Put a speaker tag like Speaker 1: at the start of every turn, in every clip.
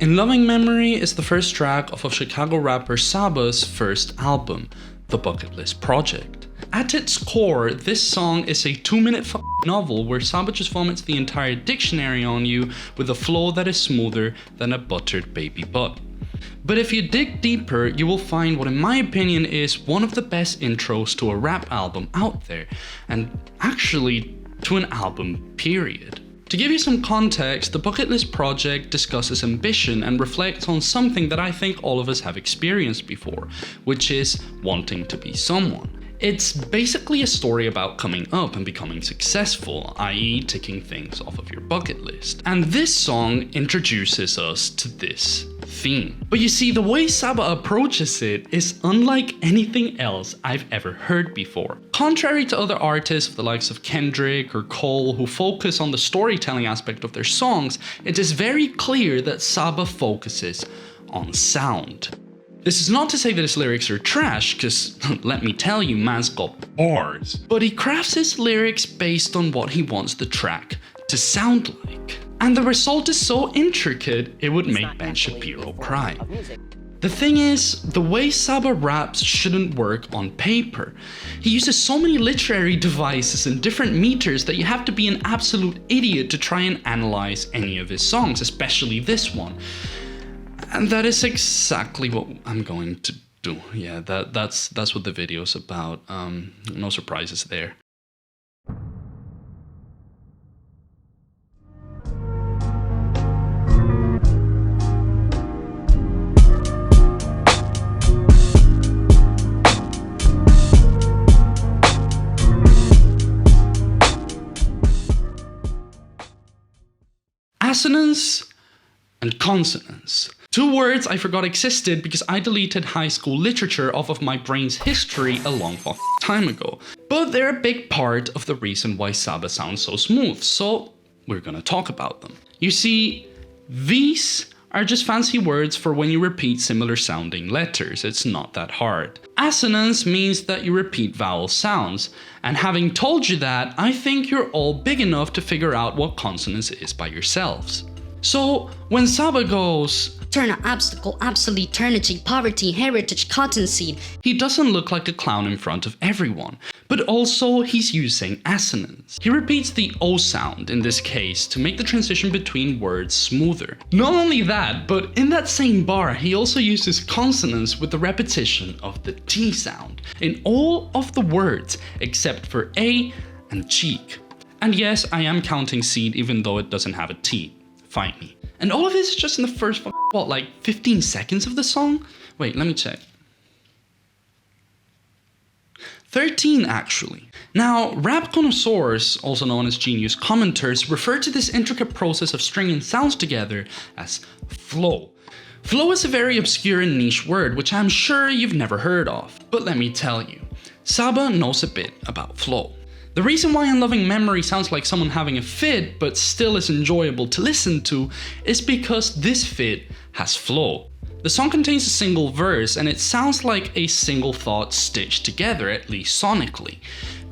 Speaker 1: In Loving Memory is the first track of Chicago rapper Saba's first album, The Bucket List Project. At its core, this song is a 2-minute novel where Saba just vomits the entire dictionary on you with a flow that is smoother than a buttered baby butt. But if you dig deeper, you will find what in my opinion is one of the best intros to a rap album out there, and actually to an album period. To give you some context, the Bucket List Project discusses ambition and reflects on something that I think all of us have experienced before, which is wanting to be someone. It's basically a story about coming up and becoming successful, i.e. ticking things off of your bucket list. And this song introduces us to this theme. But you see, the way Saba approaches it is unlike anything else I've ever heard before. Contrary to other artists of the likes of Kendrick or Cole who focus on the storytelling aspect of their songs, it is very clear that Saba focuses on sound. This is not to say that his lyrics are trash, cause let me tell you, man's got bars. But he crafts his lyrics based on what he wants the track to sound like. And the result is so intricate, it would make Ben Shapiro cry. The thing is, the way Saba raps shouldn't work on paper. He uses so many literary devices and different meters that you have to be an absolute idiot to try and analyze any of his songs, especially this one. And that is exactly what I'm going to do. Yeah, that's what the video's about. No surprises there. Assonance and consonance. Two words I forgot existed because I deleted high school literature off of my brain's history a long time ago. But they're a big part of the reason why Saba sounds so smooth, so we're gonna talk about them. You see, these are just fancy words for when you repeat similar sounding letters. It's not that hard. Assonance means that you repeat vowel sounds, and having told you that, I think you're all big enough to figure out what consonance is by yourselves. So when Saba goes,
Speaker 2: turn an obstacle, obsolete, eternity, poverty, heritage, cottonseed,
Speaker 1: he doesn't look like a clown in front of everyone, but also he's using assonance. He repeats the O sound in this case to make the transition between words smoother. Not only that, but in that same bar, he also uses consonance with the repetition of the T sound in all of the words except for A and cheek. And yes, I am counting seed even though it doesn't have a T. Fight me. And all of this is just in the first, what, like 15 seconds of the song? Wait, let me check. 13 actually. Now, rap connoisseurs, also known as genius commenters, refer to this intricate process of stringing sounds together as flow. Flow is a very obscure and niche word, which I'm sure you've never heard of. But let me tell you, Saba knows a bit about flow. The reason why Unloving Memory sounds like someone having a fit but still is enjoyable to listen to is because this fit has flow. The song contains a single verse and it sounds like a single thought stitched together, at least sonically.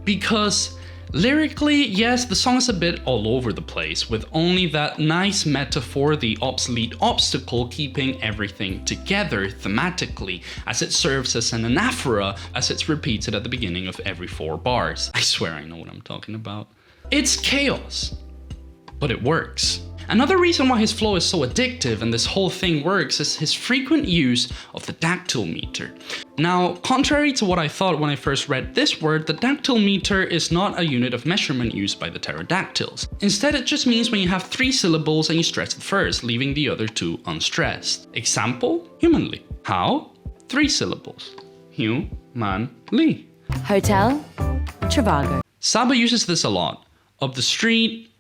Speaker 1: Because lyrically, yes, the song is a bit all over the place, with only that nice metaphor, the obsolete obstacle, keeping everything together thematically, as it serves as an anaphora as it's repeated at the beginning of every 4 bars. I swear I know what I'm talking about. It's chaos, but it works. Another reason why his flow is so addictive and this whole thing works is his frequent use of the dactyl meter. Now, contrary to what I thought when I first read this word, the dactyl meter is not a unit of measurement used by the pterodactyls. Instead, it just means when you have 3 syllables and you stress the first, leaving the other 2 unstressed. Example, humanly. How? 3 syllables. Humanly.
Speaker 3: Hotel, Trivago.
Speaker 1: Saba uses this a lot. Up the street,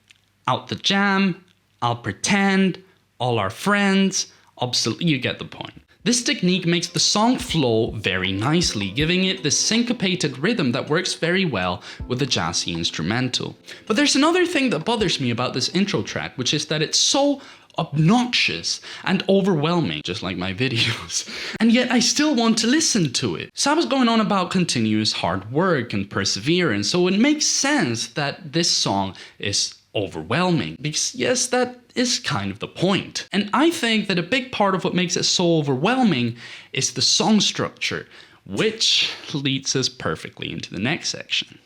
Speaker 1: out the jam, I'll pretend, all our friends, obsolete, you get the point. This technique makes the song flow very nicely, giving it this syncopated rhythm that works very well with the jazzy instrumental. But there's another thing that bothers me about this intro track, which is that it's so obnoxious and overwhelming, just like my videos. And yet I still want to listen to it. Saba's going on about continuous hard work and perseverance, so it makes sense that this song is overwhelming. Because yes, that is kind of the point. And I think that a big part of what makes it so overwhelming is the song structure, which leads us perfectly into the next section.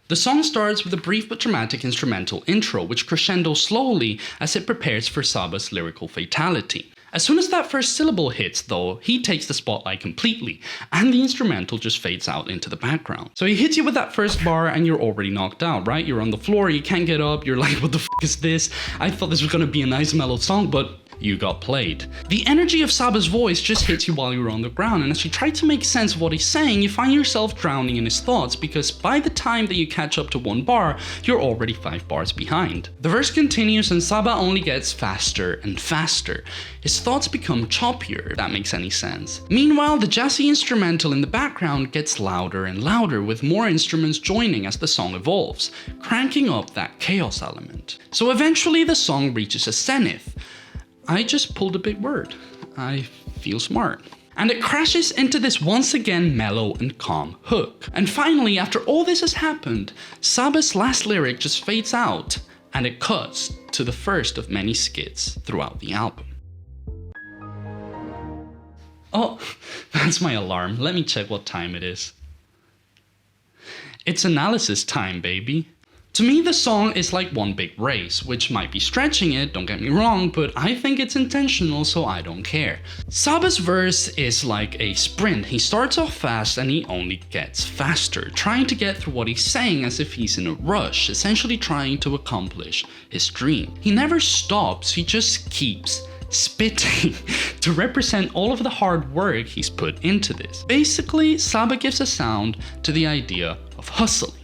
Speaker 1: The song starts with a brief but dramatic instrumental intro, which crescendos slowly as it prepares for Saba's lyrical fatality. As soon as that first syllable hits, though, he takes the spotlight completely, and the instrumental just fades out into the background. So he hits you with that first bar and you're already knocked out, right? You're on the floor, you can't get up, you're like, what the f is this? I thought this was gonna be a nice mellow song, but you got played. The energy of Saba's voice just hits you while you're on the ground, and as you try to make sense of what he's saying, you find yourself drowning in his thoughts, because by the time that you catch up to one bar, you're already 5 bars behind. The verse continues and Saba only gets faster and faster. His thoughts become choppier, if that makes any sense. Meanwhile, the jazzy instrumental in the background gets louder and louder, with more instruments joining as the song evolves, cranking up that chaos element. So eventually the song reaches a zenith. I just pulled a big word. I feel smart. And it crashes into this once again mellow and calm hook. And finally, after all this has happened, Saba's last lyric just fades out, and it cuts to the first of many skits throughout the album. Oh, that's my alarm. Let me check what time it is. It's analysis time, baby. To me, the song is like one big race, which might be stretching it, don't get me wrong, but I think it's intentional, so I don't care. Saba's verse is like a sprint. He starts off fast and he only gets faster, trying to get through what he's saying as if he's in a rush, essentially trying to accomplish his dream. He never stops, he just keeps spitting to represent all of the hard work he's put into this. Basically, Saba gives a sound to the idea of hustling.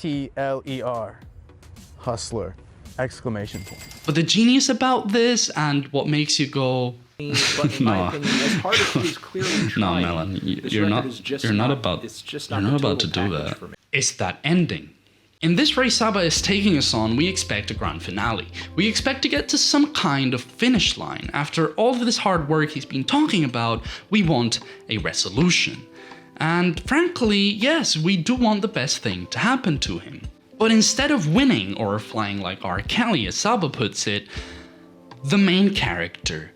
Speaker 4: Hustler, hustler, exclamation point.
Speaker 1: But the genius about this, and what makes you go,
Speaker 5: But in my opinion, as hard as he's clearly trying,
Speaker 1: Melon,
Speaker 5: this
Speaker 1: you're
Speaker 5: record
Speaker 1: not.
Speaker 5: is just
Speaker 1: You're not
Speaker 5: not
Speaker 1: about.
Speaker 5: It's just
Speaker 1: You're
Speaker 5: not
Speaker 1: not
Speaker 5: the
Speaker 1: about to
Speaker 5: total
Speaker 1: do
Speaker 5: package
Speaker 1: that.
Speaker 5: for me.
Speaker 1: It's that ending. In this race Saba is taking us on, we expect a grand finale. We expect to get to some kind of finish line. After all of this hard work he's been talking about, we want a resolution. And frankly, yes, we do want the best thing to happen to him. But instead of winning, or flying like R. Kelly as Saba puts it, the main character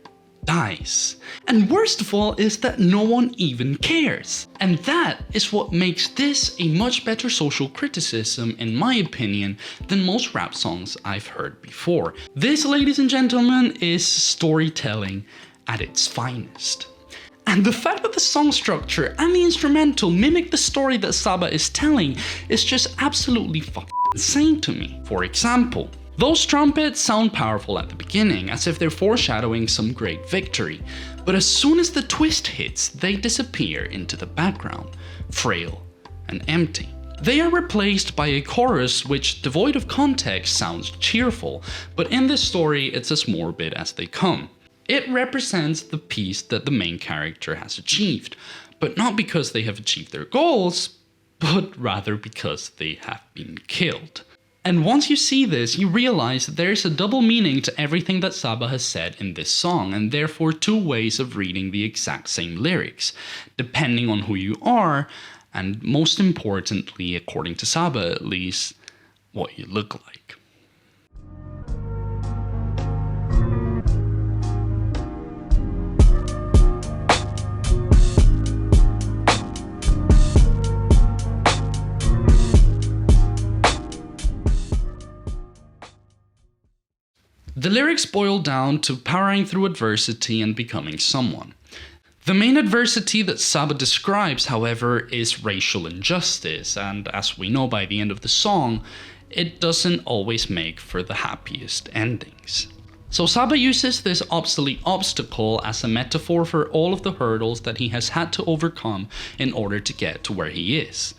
Speaker 1: dies. And worst of all is that no one even cares. And that is what makes this a much better social criticism, in my opinion, than most rap songs I've heard before. This, ladies and gentlemen, is storytelling at its finest. And the fact that the song structure and the instrumental mimic the story that Saba is telling is just absolutely fucking insane to me. For example, those trumpets sound powerful at the beginning, as if they're foreshadowing some great victory, but as soon as the twist hits, they disappear into the background, frail and empty. They are replaced by a chorus which, devoid of context, sounds cheerful, but in this story it's as morbid as they come. It represents the peace that the main character has achieved, but not because they have achieved their goals, but rather because they have been killed. And once you see this, you realize that there is a double meaning to everything that Saba has said in this song, and therefore two ways of reading the exact same lyrics, depending on who you are, and most importantly, according to Saba at least, what you look like. The lyrics boil down to powering through adversity and becoming someone. The main adversity that Saba describes, however, is racial injustice, and as we know by the end of the song, it doesn't always make for the happiest endings. So Saba uses this obsolete obstacle as a metaphor for all of the hurdles that he has had to overcome in order to get to where he is.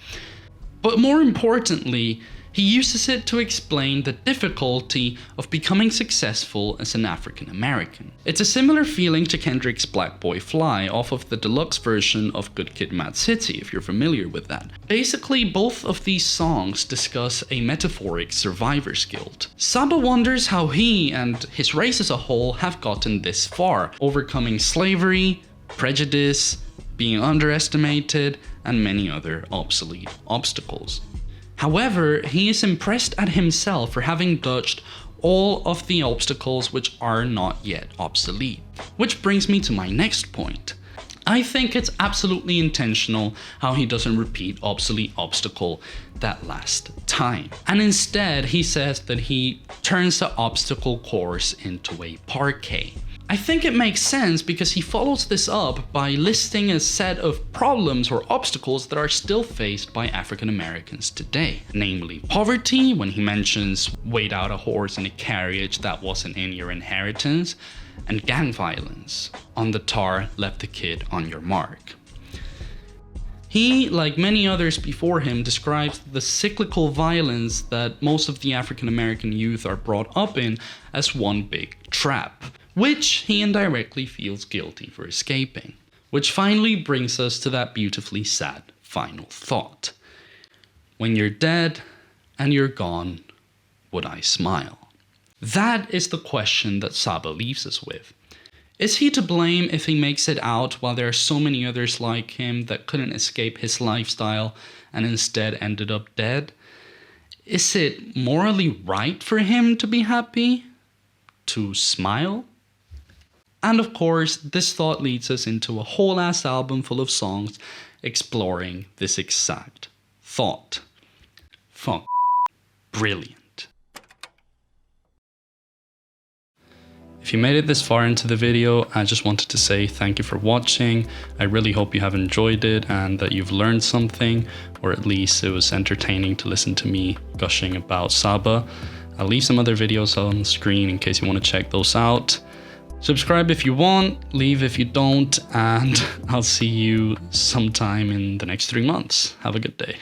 Speaker 1: But more importantly, He uses it to explain the difficulty of becoming successful as an African American. It's a similar feeling to Kendrick's Black Boy Fly off of the deluxe version of Good Kid Mad City, if you're familiar with that. Basically, both of these songs discuss a metaphoric survivor's guilt. Saba wonders how he and his race as a whole have gotten this far, overcoming slavery, prejudice, being underestimated, and many other obsolete obstacles. However, he is impressed at himself for having dodged all of the obstacles which are not yet obsolete. Which brings me to my next point. I think it's absolutely intentional how he doesn't repeat obsolete obstacle that last time. And instead, he says that he turns the obstacle course into a parquet. I think it makes sense because he follows this up by listing a set of problems or obstacles that are still faced by African Americans today. Namely poverty, when he mentions wait out a horse in a carriage that wasn't in your inheritance, and gang violence, on the tar left the kid on your mark. He, like many others before him, describes the cyclical violence that most of the African American youth are brought up in as one big trap, which he indirectly feels guilty for escaping. Which finally brings us to that beautifully sad final thought. When you're dead and you're gone, would I smile? That is the question that Saba leaves us with. Is he to blame if he makes it out while there are so many others like him that couldn't escape his lifestyle and instead ended up dead? Is it morally right for him to be happy? To smile? And of course, this thought leads us into a whole ass album full of songs exploring this exact thought. Fuck. Brilliant. If you made it this far into the video, I just wanted to say thank you for watching. I really hope you have enjoyed it and that you've learned something, or at least it was entertaining to listen to me gushing about Saba. I'll leave some other videos on the screen in case you want to check those out. Subscribe if you want, leave if you don't, and I'll see you sometime in the next 3 months. Have a good day.